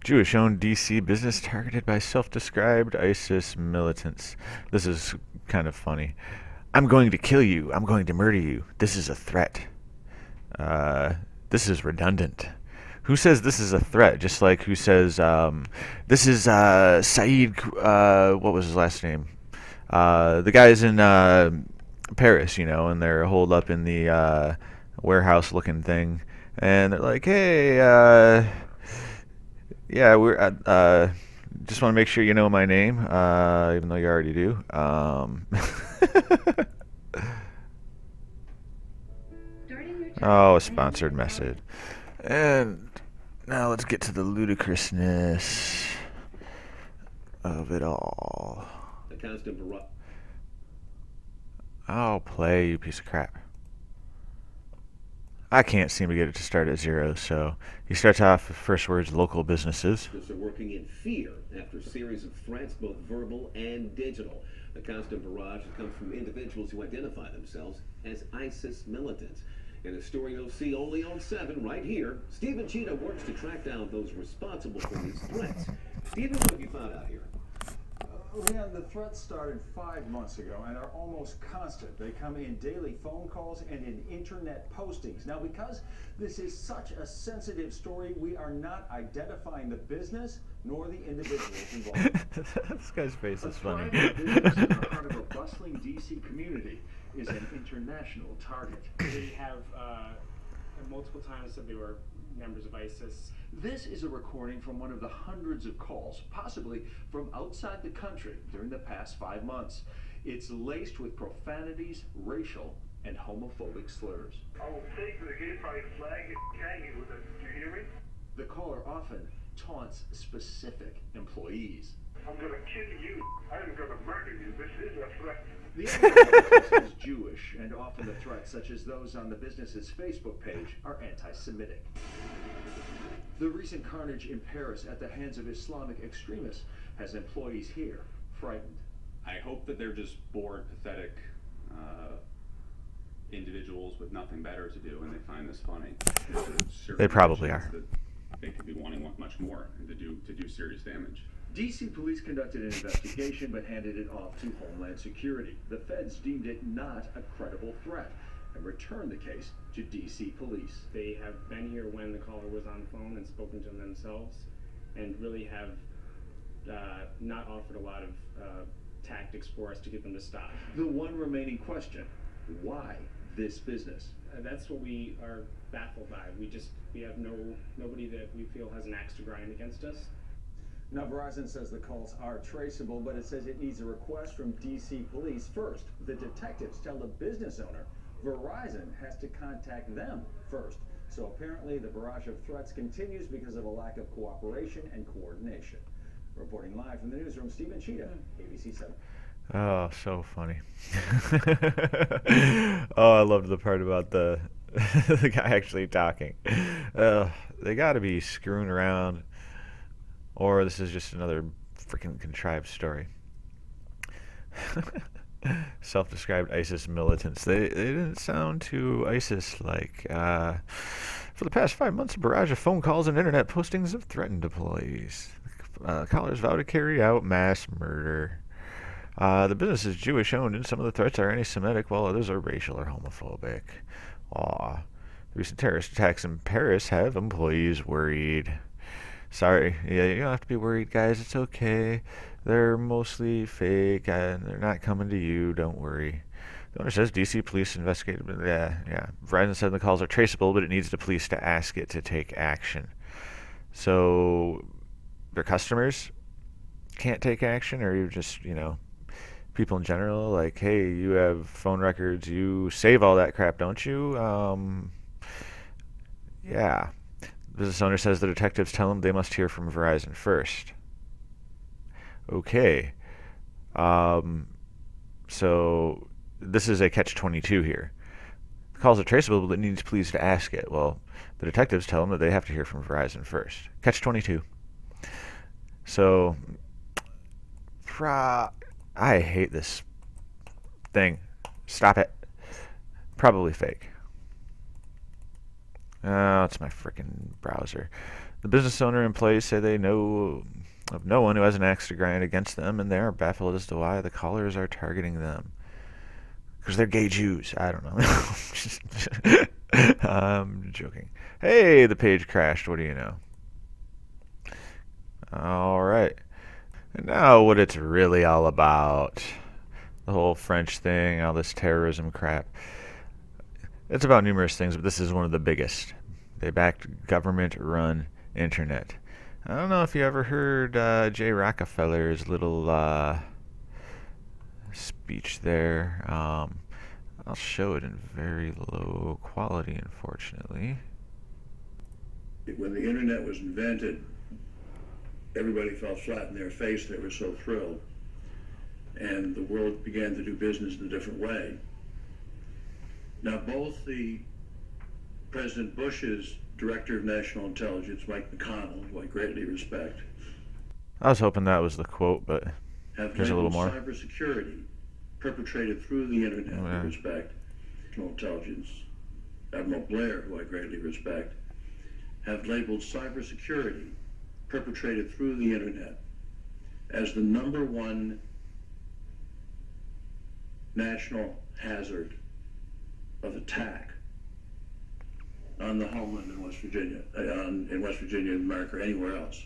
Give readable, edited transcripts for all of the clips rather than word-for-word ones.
Jewish-owned DC business targeted by self-described ISIS militants. This is kind of funny. I'm going to kill you. I'm going to murder you. This is a threat. This is redundant. Who says this is a threat? Just like who says this is Saeed? What was his last name? The guys in Paris, you know, and they're holed up in the warehouse-looking thing, and they're like, "Hey, yeah, we're just want to make sure you know my name, even though you already do." Oh, a sponsored message. And now let's get to the ludicrousness of it all. Oh, play, you piece of crap. I can't seem to get it to start at 0, so he starts off with first words, local businesses. Are working in fear after a series of threats, both verbal and digital. The constant barrage comes from individuals who identify themselves as ISIS militants. In a story you'll see only on 7 right here, Stephen Cheetah works to track down those responsible for these threats. Stephen, what have you found out here? Leon, the threats started 5 months ago and are almost constant. They come in daily phone calls and in internet postings. Now, because this is such a sensitive story, we are not identifying the business nor the individuals involved. This guy's face is funny. A business in the heart of a bustling DC community is an international target. They have multiple times said they were members of ISIS. This is a recording from one of the hundreds of calls, possibly from outside the country, during the past 5 months. It's laced with profanities, racial, and homophobic slurs. I will take the gay pride flag and hang it with it. Do you hear me? The caller often taunts specific employees. I'm gonna kill you. I'm gonna murder you. This is a threat. The business is Jewish, and often the threats, such as those on the business's Facebook page, are anti-Semitic. The recent carnage in Paris at the hands of Islamic extremists has employees here frightened. I hope that they're just bored, pathetic individuals with nothing better to do, and they find this funny. They probably are. They could be wanting much more and to do serious damage. DC police conducted an investigation but handed it off to Homeland Security. The feds deemed it not a credible threat and returned the case to DC police. They have been here when the caller was on the phone and spoken to them themselves, and really have not offered a lot of tactics for us to get them to stop. The one remaining question, why this business? That's what we are baffled by. We have nobody that we feel has an axe to grind against us. Now, Verizon says the calls are traceable, but it says it needs a request from DC police first. The detectives tell the business owner Verizon has to contact them first. So apparently the barrage of threats continues because of a lack of cooperation and coordination. Reporting live from the newsroom, Stephen Cheetah, ABC 7. Oh, so funny. Oh, I loved the part about the the guy actually talking. They got to be screwing around, or this is just another freaking contrived story. Self-described ISIS militants. They didn't sound too ISIS-like. For the past 5 months, a barrage of phone calls and internet postings have threatened employees. Callers vow to carry out mass murder. The business is Jewish-owned, and some of the threats are anti-Semitic, while others are racial or homophobic. Aw. The recent terrorist attacks in Paris have employees worried. Sorry. Yeah, you don't have to be worried, guys. It's okay. They're mostly fake, and they're not coming to you. Don't worry. The owner says DC police investigated. Yeah. Verizon said the calls are traceable, but it needs the police to ask it to take action. So, their customers can't take action, or you're just, people in general, like, hey, you have phone records, you save all that crap, don't you? Yeah. The business owner says the detectives tell them they must hear from Verizon first. Okay. So this is a catch-22 here. The calls are traceable, but it needs police to ask it. Well, the detectives tell them that they have to hear from Verizon first. Catch-22. So, I hate this thing. Stop it. Probably fake. Oh, it's my freaking browser. The business owner and employees say they know of no one who has an axe to grind against them, and they are baffled as to why the callers are targeting them. Because they're gay Jews. I don't know. I'm joking. Hey, the page crashed. What do you know? All right. And now what it's really all about. The whole French thing, all this terrorism crap. It's about numerous things, but this is one of the biggest. They backed government-run internet. I don't know if you ever heard Jay Rockefeller's little speech there. I'll show it in very low quality, unfortunately. When the internet was invented, everybody fell flat in their face. They were so thrilled. And the world began to do business in a different way. Now, both the President Bush's Director of National Intelligence, Mike McConnell, who I greatly respect, I was hoping that was the quote, but there's a little more. Cybersecurity perpetrated through the internet, I respect. National Intelligence, Admiral Blair, who I greatly respect, have labeled cybersecurity perpetrated through the internet as the #1 national hazard of attack on the homeland in West Virginia, in America, or anywhere else.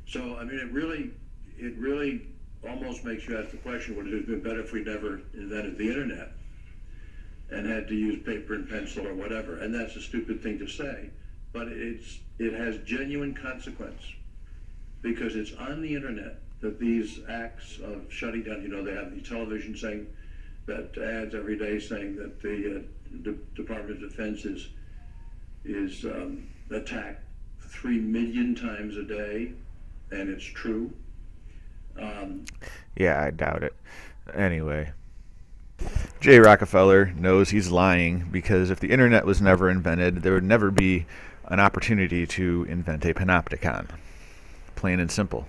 So, I mean, it really almost makes you ask the question, would it have been better if we never invented the internet and had to use paper and pencil or whatever? And that's a stupid thing to say, but it has genuine consequence, because it's on the internet that these acts of shutting down, they have the television saying that, ads every day saying that the Department of Defense is attacked 3 million times a day, and it's true. Yeah, I doubt it. Anyway, Jay Rockefeller knows he's lying, because if the internet was never invented, there would never be an opportunity to invent a panopticon. Plain and simple.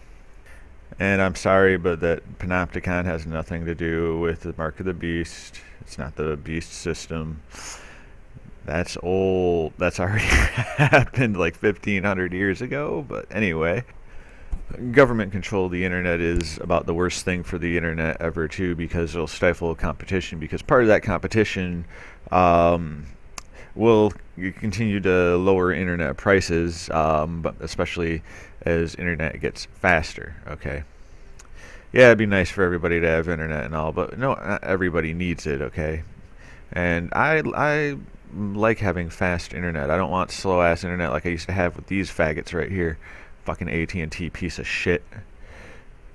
And I'm sorry, but that panopticon has nothing to do with the Mark of the Beast. It's not the Beast system. That's old. That's already happened like 1,500 years ago. But anyway, government control of the internet is about the worst thing for the internet ever, too, because it'll stifle competition. Because part of that competition will continue to lower internet prices, but especially as internet gets faster. Okay. Yeah, it'd be nice for everybody to have internet and all, but no, not everybody needs it. Okay. And I like having fast internet. I don't want slow ass internet like I used to have with these faggots right here. Fucking AT&T piece of shit.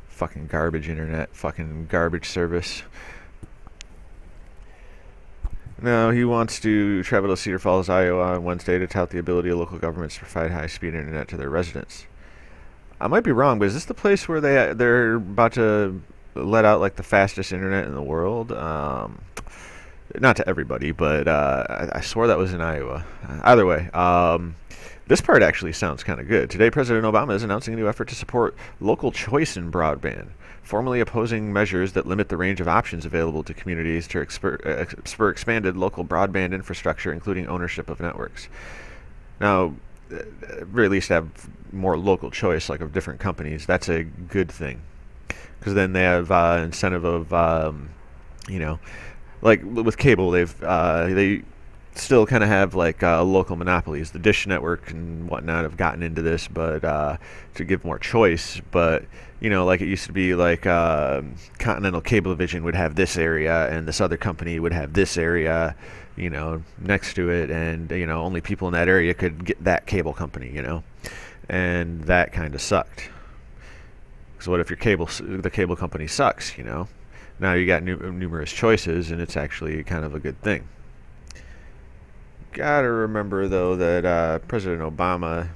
Fucking garbage internet. Fucking garbage service. No, he wants to travel to Cedar Falls, Iowa on Wednesday to tout the ability of local governments to provide high-speed internet to their residents. I might be wrong, but is this the place where they're about to let out like the fastest internet in the world? Not to everybody, but I swore that was in Iowa. Either way, this part actually sounds kind of good. Today, President Obama is announcing a new effort to support local choice in broadband, formally opposing measures that limit the range of options available to communities to spur expanded local broadband infrastructure, including ownership of networks. Now, at very least have more local choice, like of different companies. That's a good thing, because then they have incentive of, like with cable, they still kind of have like local monopolies. The Dish Network and whatnot have gotten into this, but to give more choice. But like it used to be, like Continental Cablevision would have this area, and this other company would have this area, next to it, and only people in that area could get that cable company, and that kind of sucked. So what if the cable company sucks? Now you got numerous choices, and it's actually kind of a good thing. Gotta remember though that President Obama,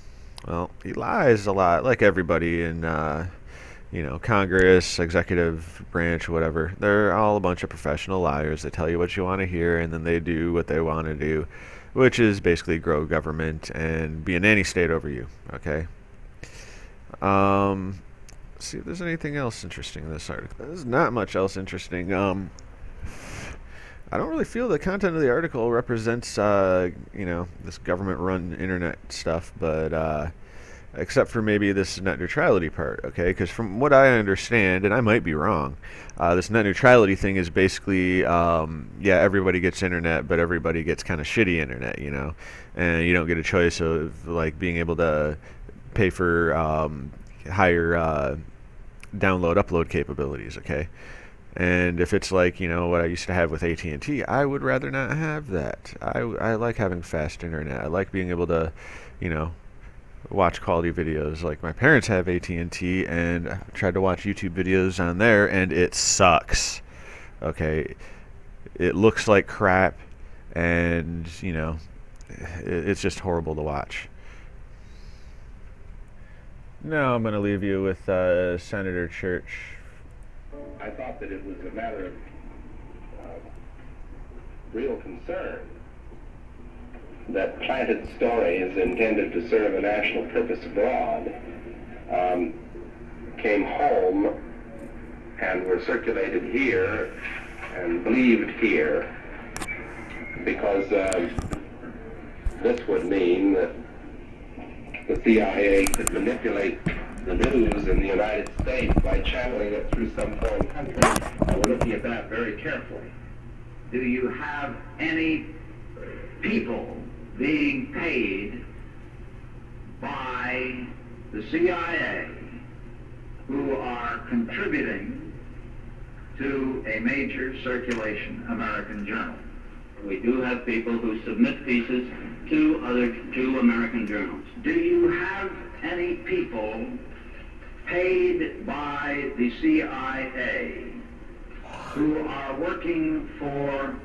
well, he lies a lot, like everybody in Congress, executive branch, whatever. They're all a bunch of professional liars. They tell you what you want to hear, and then they do what they want to do, which is basically grow government and be a nanny state over you. Okay. Let's see if there's anything else interesting in this article. There's not much else interesting. I don't really feel the content of the article represents, this government-run internet stuff, but except for maybe this net neutrality part, okay? Because from what I understand, and I might be wrong, this net neutrality thing is basically, everybody gets internet, but everybody gets kind of shitty internet, and you don't get a choice of like being able to pay for higher download upload capabilities, okay? And if it's like, what I used to have with AT&T, I would rather not have that. I like having fast internet. I like being able to, watch quality videos. Like my parents have AT&T, and I tried to watch YouTube videos on there, and it sucks. Okay, it looks like crap, and it's just horrible to watch. Now I'm going to leave you with Senator Church. I thought that it was a matter of real concern that planted stories intended to serve a national purpose abroad came home and were circulated here and believed here, because this would mean that the CIA could manipulate the news in the United States by channeling it through some foreign country. And we're looking at that very carefully. Do you have any people being paid by the CIA who are contributing to a major circulation American journal? We do have people who submit pieces to American journals. Do you have any people paid by the CIA who are working for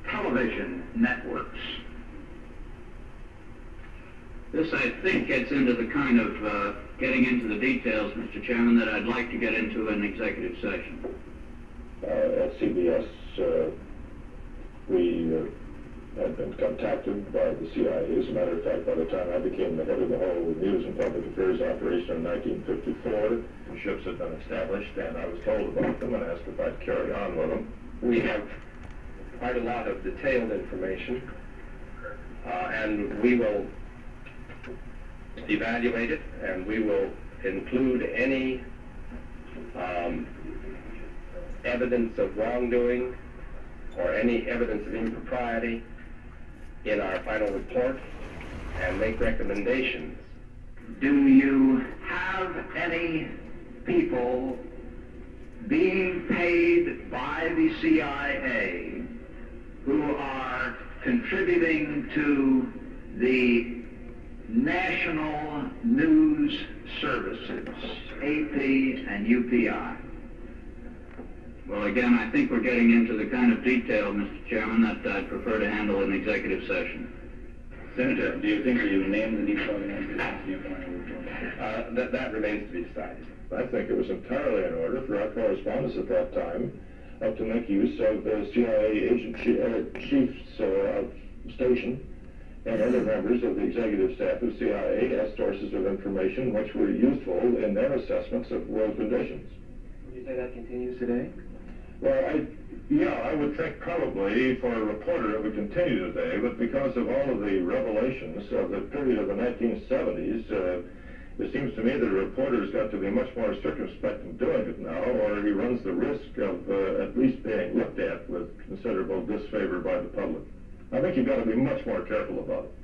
television networks? This, I think, gets into the kind of getting into the details, Mr. Chairman, that I'd like to get into in executive session. At CBS, we had been contacted by the CIA. As a matter of fact, by the time I became the head of the whole News and Public Affairs operation in 1954, the ships had been established, and I was told about them and asked if I'd carry on with them. We have quite a lot of detailed information, and we will evaluate it, and we will include any evidence of wrongdoing or any evidence of impropriety in our final report and make recommendations. Do you have any people being paid by the CIA who are contributing to the national news services, AP and UPI? Well, again, I think we're getting into the kind of detail, Mr. Chairman, that I'd prefer to handle in executive session. Senator, do you think that you named the detailed that remains to be decided. I think it was entirely in order for our correspondents at that time to make use of the CIA agent chiefs of station and other members of the executive staff of CIA as sources of information which were useful in their assessments of world conditions. Would you say that continues today? Well, I would think probably for a reporter it would continue today, but because of all of the revelations of the period of the 1970s, it seems to me that a reporter's got to be much more circumspect in doing it now, or he runs the risk of at least being looked at with considerable disfavor by the public. I think you've got to be much more careful about it.